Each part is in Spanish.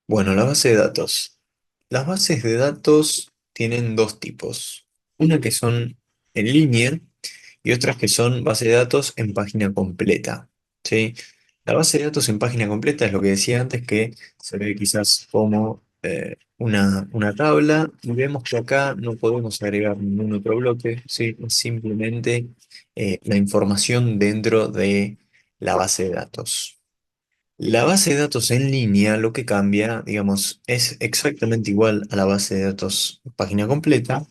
Bueno, la base de datos. Las bases de datos tienen dos tipos. Una que son en línea y otras que son base de datos en página completa. ¿Sí? La base de datos en página completa es lo que decía antes, que se ve quizás como una tabla y vemos que acá no podemos agregar ningún otro bloque, ¿sí? Es simplemente la información dentro de la base de datos. La base de datos en línea lo que cambia, digamos, es exactamente igual a la base de datos página completa,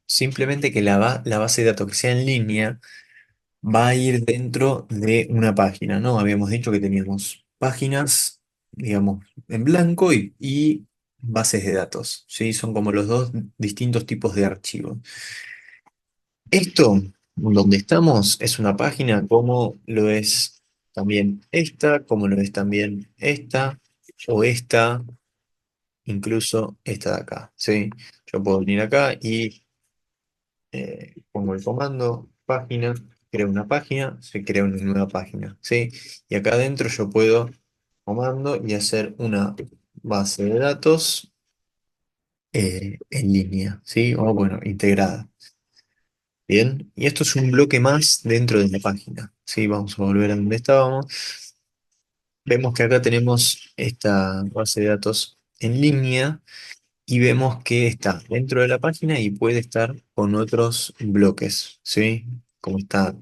simplemente que la base de datos que sea en línea va a ir dentro de una página, ¿no? Habíamos dicho que teníamos páginas, digamos, en blanco y bases de datos, ¿sí? Son como los dos distintos tipos de archivos. Esto, donde estamos, es una página como lo es también esta, como lo es también esta, o esta, incluso esta de acá, ¿sí? Yo puedo venir acá y pongo el comando página, creo una página, se crea una nueva página, ¿sí? Y acá adentro yo puedo comando y hacer una base de datos en línea, ¿sí? O bueno, integrada. Bien, y esto es un bloque más dentro de la página. Sí, vamos a volver a donde estábamos. Vemos que acá tenemos esta base de datos en línea y vemos que está dentro de la página y puede estar con otros bloques, ¿sí? Como está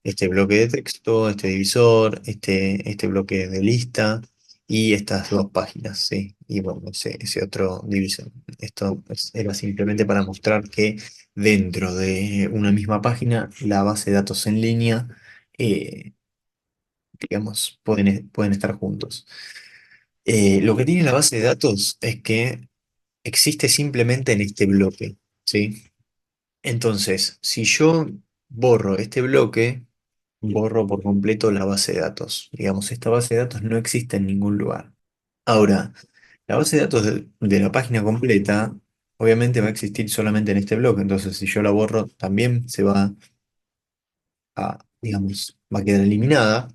este bloque de texto, este divisor, este bloque de lista y estas dos páginas, ¿sí? Y bueno, ese otro divisor. Era simplemente para mostrar que dentro de una misma página, la base de datos en línea, eh, digamos, pueden estar juntos. Lo que tiene la base de datos es que existe simplemente en este bloque, ¿sí? Entonces, si yo borro este bloque, borro por completo la base de datos. Digamos, esta base de datos no existe en ningún lugar. Ahora, la base de datos de la página completa, obviamente va a existir solamente en este bloque. Entonces, si yo la borro, también se va digamos, va a quedar eliminada.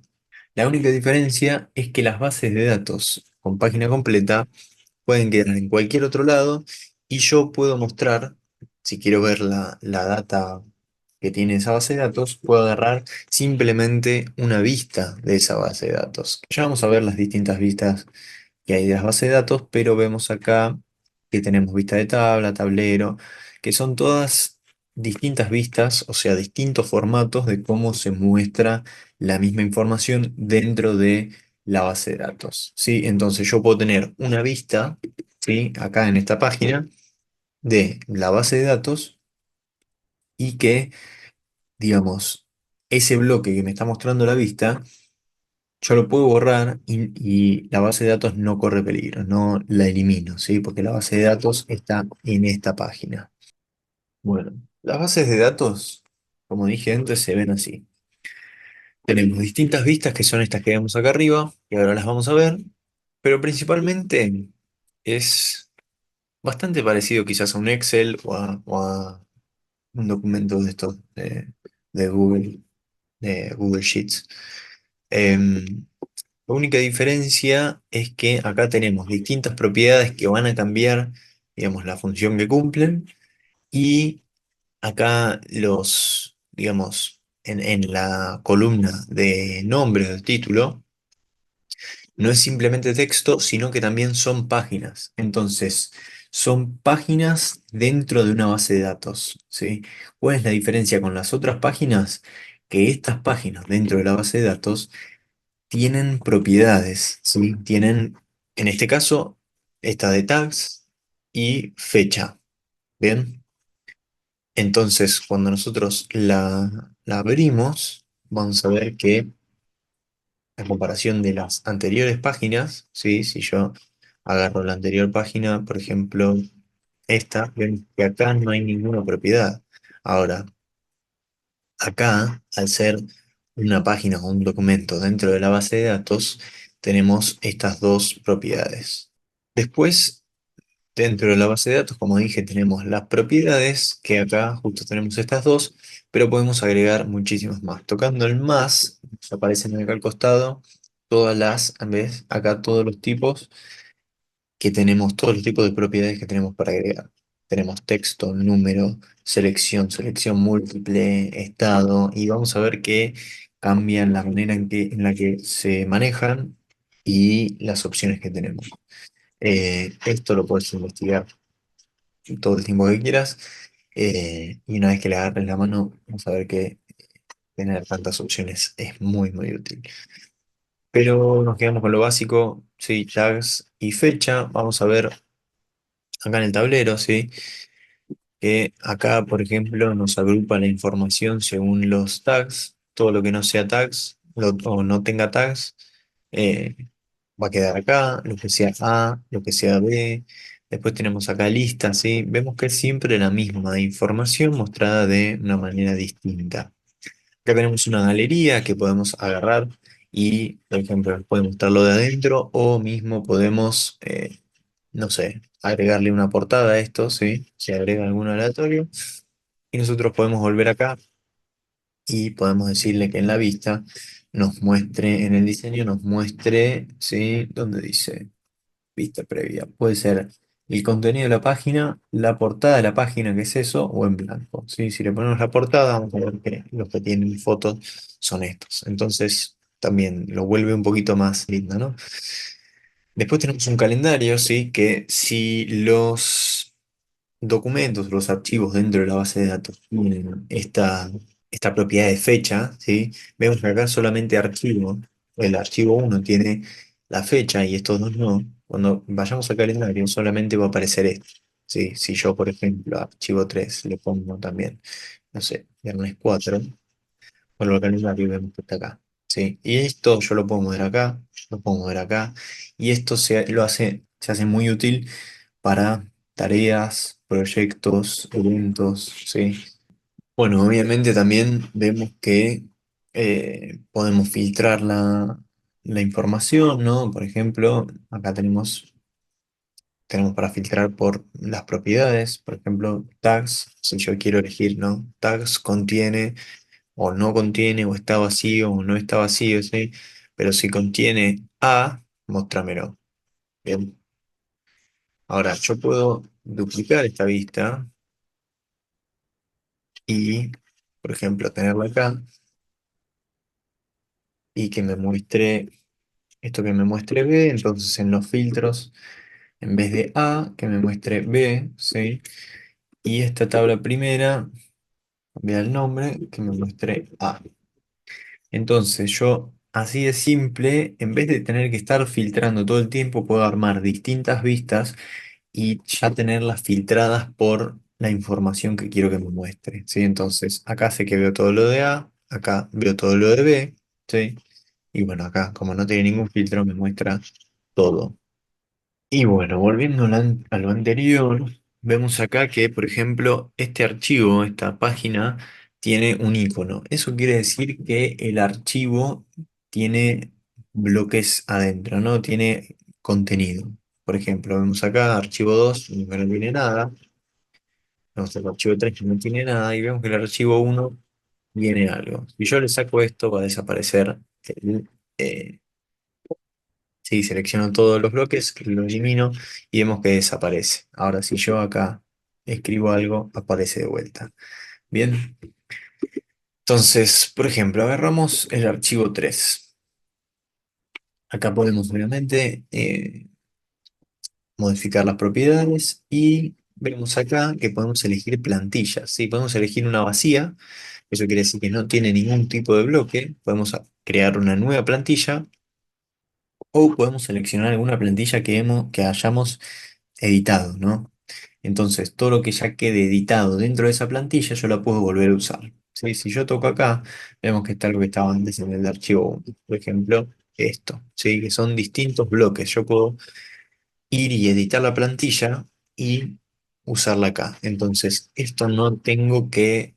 La única diferencia es que las bases de datos con página completa pueden quedar en cualquier otro lado y yo puedo mostrar, si quiero ver la data que tiene esa base de datos, puedo agarrar simplemente una vista de esa base de datos. Ya vamos a ver las distintas vistas que hay de las bases de datos, pero vemos acá que tenemos vista de tabla, tablero, que son todas distintas vistas, o sea, distintos formatos de cómo se muestra la misma información dentro de la base de datos, ¿sí? Entonces yo puedo tener una vista, ¿sí? Acá en esta página de la base de datos y que, digamos, ese bloque que me está mostrando la vista, yo lo puedo borrar y la base de datos no corre peligro, no la elimino, ¿sí? Porque la base de datos está en esta página. Bueno, las bases de datos, como dije antes, se ven así. Tenemos distintas vistas que son estas que vemos acá arriba, y ahora las vamos a ver, pero principalmente es bastante parecido quizás a un Excel o a un documento de estos de Google Sheets. Em, la única diferencia es que acá tenemos distintas propiedades que van a cambiar, digamos, la función que cumplen, y acá digamos, en la columna de nombre del título, no es simplemente texto, sino que también son páginas. Entonces, son páginas dentro de una base de datos, ¿sí? ¿Cuál es la diferencia con las otras páginas? Que estas páginas dentro de la base de datos tienen propiedades, ¿sí? Tienen, en este caso, esta de tags y fecha, ¿bien? Entonces, cuando nosotros la abrimos, vamos a ver que a comparación de las anteriores páginas, ¿sí? Si yo agarro la anterior página, por ejemplo, esta, ven que acá no hay ninguna propiedad. Ahora, acá, al ser una página o un documento dentro de la base de datos, tenemos estas dos propiedades. Después, dentro de la base de datos, como dije, tenemos las propiedades, que acá justo tenemos estas dos, pero podemos agregar muchísimas más. Tocando el más, nos aparecen acá al costado todas las, ¿ves? Acá todos los tipos que tenemos todos los tipos de propiedades que tenemos para agregar. Tenemos texto, número, selección, selección múltiple, estado, y vamos a ver que cambian la manera en la que se manejan y las opciones que tenemos. Esto lo puedes investigar todo el tiempo que quieras, y una vez que le agarres la mano, vamos a ver que tener tantas opciones es muy, muy útil. Pero nos quedamos con lo básico, sí, tags y fecha. Vamos a ver acá en el tablero, sí, que acá, por ejemplo, nos agrupa la información según los tags. Todo lo que no sea tags o no tenga tags eh, va a quedar acá. Lo que sea A, lo que sea B. Después tenemos acá listas, ¿sí? Vemos que es siempre la misma información mostrada de una manera distinta. Acá tenemos una galería que podemos agarrar y, por ejemplo, podemos mostrarlo de adentro o mismo podemos, no sé, agregarle una portada a esto, ¿sí? Se agrega algún aleatorio y nosotros podemos volver acá y podemos decirle que en la vista nos muestre, en el diseño nos muestre, ¿sí? Donde dice vista previa. Puede ser el contenido de la página, la portada de la página, que es eso, o en blanco, ¿sí? Si le ponemos la portada, vamos a ver que los que tienen fotos son estos. Entonces, también lo vuelve un poquito más lindo, ¿no? Después tenemos un calendario, ¿sí? Que si los documentos, los archivos dentro de la base de datos tienen esta propiedad de fecha, ¿sí? Vemos que acá solamente archivo, el archivo uno tiene la fecha y estos dos no. Cuando vayamos al calendario solamente va a aparecer esto, ¿sí? Si yo, por ejemplo, a archivo 3 le pongo también, no sé, viernes 4, vuelvo al calendario y vemos que está acá, ¿sí? Y esto yo lo puedo mover acá, lo puedo mover acá, y esto se hace muy útil para tareas, proyectos, eventos, ¿sí? Bueno, obviamente también vemos que podemos filtrar la información, ¿no? Por ejemplo, acá tenemos para filtrar por las propiedades, por ejemplo, tags, si yo quiero elegir, ¿no? Tags contiene o no contiene, o está vacío o no está vacío, ¿sí? Pero si contiene A, mostrámelo. Bien. Ahora, yo puedo duplicar esta vista y, por ejemplo, tenerla acá y que me muestre esto, que me muestre B, entonces en los filtros, en vez de A, que me muestre B, ¿sí? Y esta tabla primera, cambiar el nombre, que me muestre A. Entonces yo, así de simple, en vez de tener que estar filtrando todo el tiempo, puedo armar distintas vistas y ya tenerlas filtradas por la información que quiero que me muestre, ¿sí? Entonces, acá sé que veo todo lo de A, acá veo todo lo de B, ¿sí? Y bueno, acá, como no tiene ningún filtro, me muestra todo. Y bueno, volviendo a lo anterior, vemos acá que, por ejemplo, este archivo, esta página, tiene un icono. Eso quiere decir que el archivo tiene bloques adentro, ¿no? Tiene contenido. Por ejemplo, vemos acá archivo 2 que no tiene nada. Vemos el archivo 3 que no tiene nada. Y vemos que el archivo uno tiene algo. Si yo le saco esto, va a desaparecer el, eh, sí, selecciono todos los bloques, lo elimino y vemos que desaparece. Ahora, si yo acá escribo algo, aparece de vuelta. Bien, entonces, por ejemplo, agarramos el archivo 3. Acá podemos, obviamente, modificar las propiedades y vemos acá que podemos elegir plantillas. ¿Sí? Podemos elegir una vacía, eso quiere decir que no tiene ningún tipo de bloque. Podemos crear una nueva plantilla o podemos seleccionar alguna plantilla que hayamos editado, ¿no? Entonces, todo lo que ya quede editado dentro de esa plantilla, yo la puedo volver a usar. ¿Sí? Si yo toco acá, vemos que está lo que estaba antes en el archivo 1. Por ejemplo, esto, ¿sí? Que son distintos bloques. Yo puedo ir y editar la plantilla y usarla acá. Entonces, esto no tengo que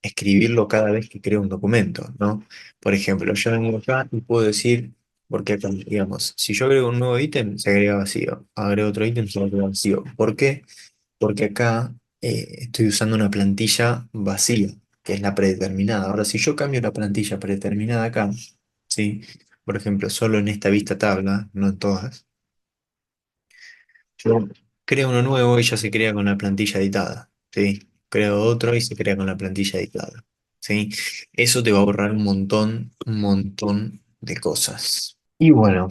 escribirlo cada vez que creo un documento, ¿no? Por ejemplo, yo vengo acá y puedo decir, porque acá, digamos, si yo agrego un nuevo ítem, se agrega vacío. Agrego otro ítem, se agrega vacío. ¿Por qué? Porque acá estoy usando una plantilla vacía, que es la predeterminada. Ahora, si yo cambio la plantilla predeterminada acá, ¿sí? Por ejemplo, solo en esta vista tabla, no en todas, Yo creo uno nuevo y ya se crea con la plantilla editada, ¿sí? Creo otro y se crea con la plantilla editada, ¿sí? Eso te va a ahorrar un montón de cosas. Y bueno,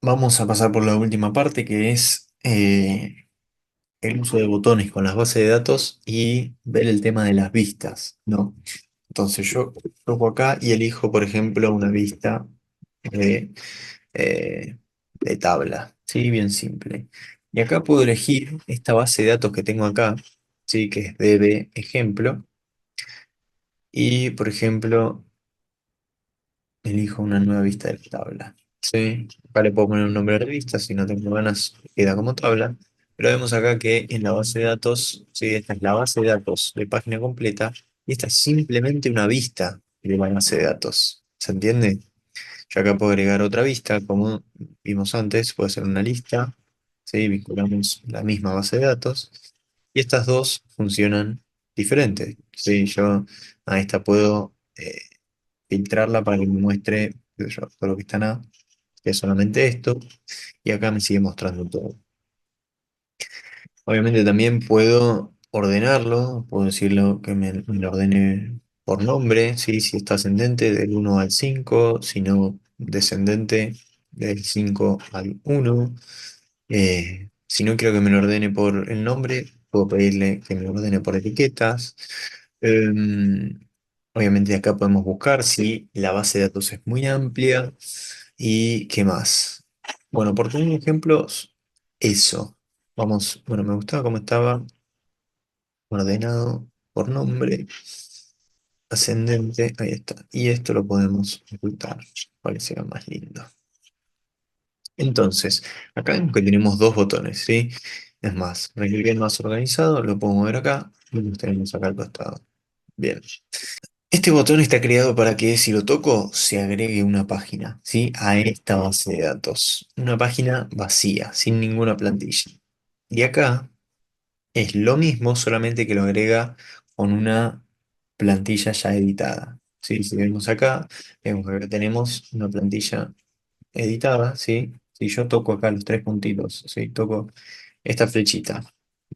vamos a pasar por la última parte que es el uso de botones con las bases de datos y ver el tema de las vistas, ¿no? Entonces yo toco acá y elijo, por ejemplo, una vista de, eh, de tabla, ¿sí? Bien simple. Y acá puedo elegir esta base de datos que tengo acá, ¿sí? Que es DB ejemplo. Y, por ejemplo, elijo una nueva vista de la tabla. Sí, acá le puedo poner un nombre de revista, si no tengo ganas, queda como tabla. Pero vemos acá que en la base de datos, sí, esta es la base de datos de página completa y esta es simplemente una vista de la base de datos. ¿Se entiende? Yo acá puedo agregar otra vista, como vimos antes, puede ser una lista, ¿sí? Vinculamos la misma base de datos y estas dos funcionan diferente. ¿Sí? Yo a esta puedo filtrarla para que me muestre qué sé yo, todo lo que está en A, que es solamente esto, y acá me sigue mostrando todo. Obviamente también puedo ordenarlo, puedo decirlo que me lo ordene por nombre, ¿sí? Si está ascendente del 1 al 5, si no descendente del 5 al 1. Si no quiero que me lo ordene por el nombre, puedo pedirle que me lo ordene por etiquetas. Em, Obviamente acá podemos buscar si la base de datos es muy amplia y qué más. Bueno, por tener ejemplos, eso. Vamos, bueno, me gustaba cómo estaba ordenado por nombre, ascendente, ahí está. Y esto lo podemos ocultar para que sea más lindo. Entonces, acá vemos que tenemos dos botones, ¿sí? Es más, para que quede más organizado, lo puedo mover acá y lo tenemos acá al costado. Bien. Este botón está creado para que si lo toco se agregue una página, ¿sí? A esta base de datos. Una página vacía, sin ninguna plantilla. Y acá es lo mismo, solamente que lo agrega con una plantilla ya editada. ¿Sí? Si vemos acá, vemos que acá tenemos una plantilla editada, ¿sí? Si yo toco acá los tres puntitos, ¿sí? Toco esta flechita,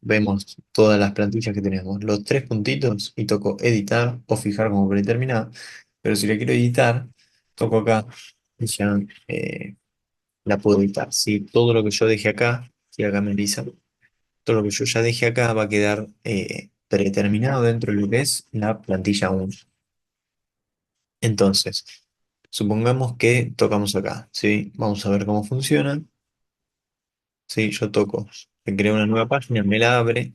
vemos todas las plantillas que tenemos, los tres puntitos y toco editar o fijar como predeterminada, pero si le quiero editar, toco acá y ya la puedo editar, ¿sí? Todo lo que yo deje acá, si acá me avisa, todo lo que yo ya dejé acá va a quedar predeterminado dentro de lo que es la plantilla 1. Entonces, supongamos que tocamos acá, ¿sí? Vamos a ver cómo funciona. Sí, yo toco, me crea una nueva página, me la abre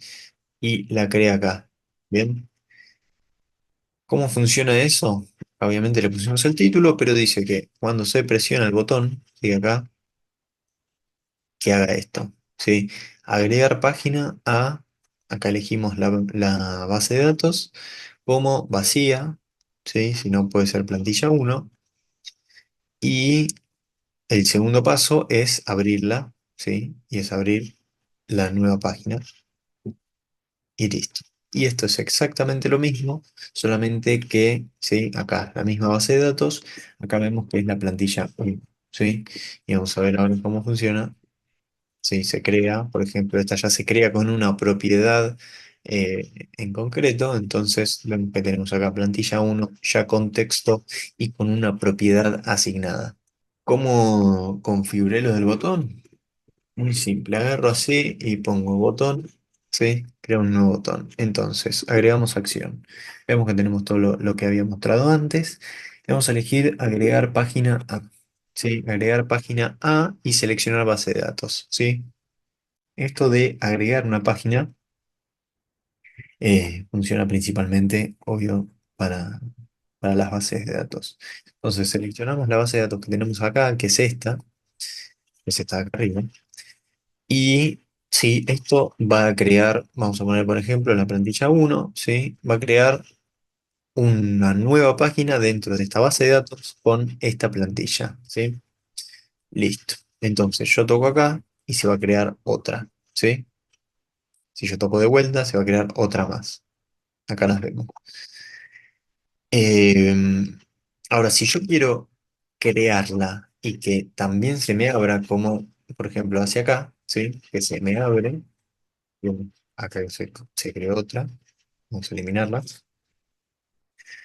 y la crea acá. Bien, ¿cómo funciona eso? Obviamente le pusimos el título, pero dice que cuando se presiona el botón, sigue acá, que haga esto. ¿Sí? Agregar página a, acá elegimos la base de datos como vacía, ¿sí? Si no puede ser plantilla 1. Y el segundo paso es abrirla, ¿sí? Y es abrir la nueva página. Y listo. Y esto es exactamente lo mismo, solamente que, ¿sí? Acá la misma base de datos, acá vemos que es la plantilla 1, ¿sí? Y vamos a ver ahora cómo funciona. Sí, se crea, por ejemplo, esta ya se crea con una propiedad en concreto, entonces vemos que tenemos acá plantilla 1 ya con texto y con una propiedad asignada. ¿Cómo configuré lo del botón? Muy simple, agarro así y pongo botón, ¿sí? Creo un nuevo botón. Entonces, agregamos acción. Vemos que tenemos todo lo que había mostrado antes. Vamos a elegir agregar página A, ¿sí? Agregar página A y seleccionar base de datos, ¿sí? Esto de agregar una página funciona principalmente, obvio, para las bases de datos. Entonces, seleccionamos la base de datos que tenemos acá, que es esta de acá arriba. Y sí, esto va a crear, vamos a poner por ejemplo en la plantilla 1, ¿sí? Va a crear una nueva página dentro de esta base de datos con esta plantilla, ¿sí? Listo. Entonces yo toco acá y se va a crear otra, ¿sí? Si yo toco de vuelta, se va a crear otra más. Acá las vemos. Em, Ahora, si yo quiero crearla y que también se me abra como, por ejemplo, hacia acá, ¿sí? Que se me abre. Bien, acá se creó otra. Vamos a eliminarla.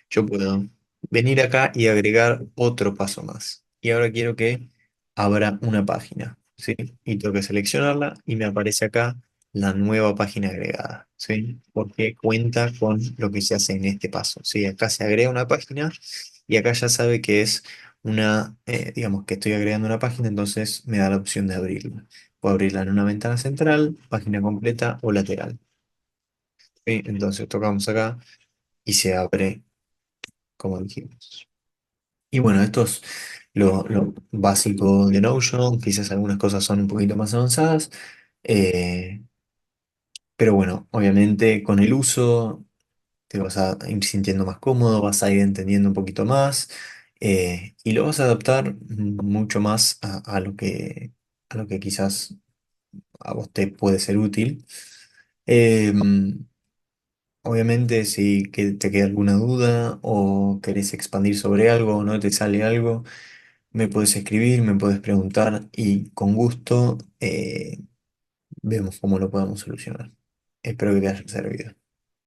Yo puedo venir acá y agregar otro paso más. Y ahora quiero que abra una página, ¿sí? Y tengo que seleccionarla y me aparece acá la nueva página agregada, ¿sí? Porque cuenta con lo que se hace en este paso, ¿sí? Acá se agrega una página y acá ya sabe que es una, digamos que estoy agregando una página, entonces me da la opción de abrirla. Puedo abrirla en una ventana central, página completa o lateral, ¿sí? Entonces tocamos acá y se abre como dijimos. Y bueno, esto es lo básico de Notion, quizás algunas cosas son un poquito más avanzadas, eh, pero bueno, obviamente con el uso te vas a ir sintiendo más cómodo, vas a ir entendiendo un poquito más y lo vas a adaptar mucho más a lo que quizás a vos te puede ser útil. Em, Obviamente, si te queda alguna duda o querés expandir sobre algo o no te sale algo, me puedes escribir, me puedes preguntar y con gusto vemos cómo lo podemos solucionar. Espero que te haya servido.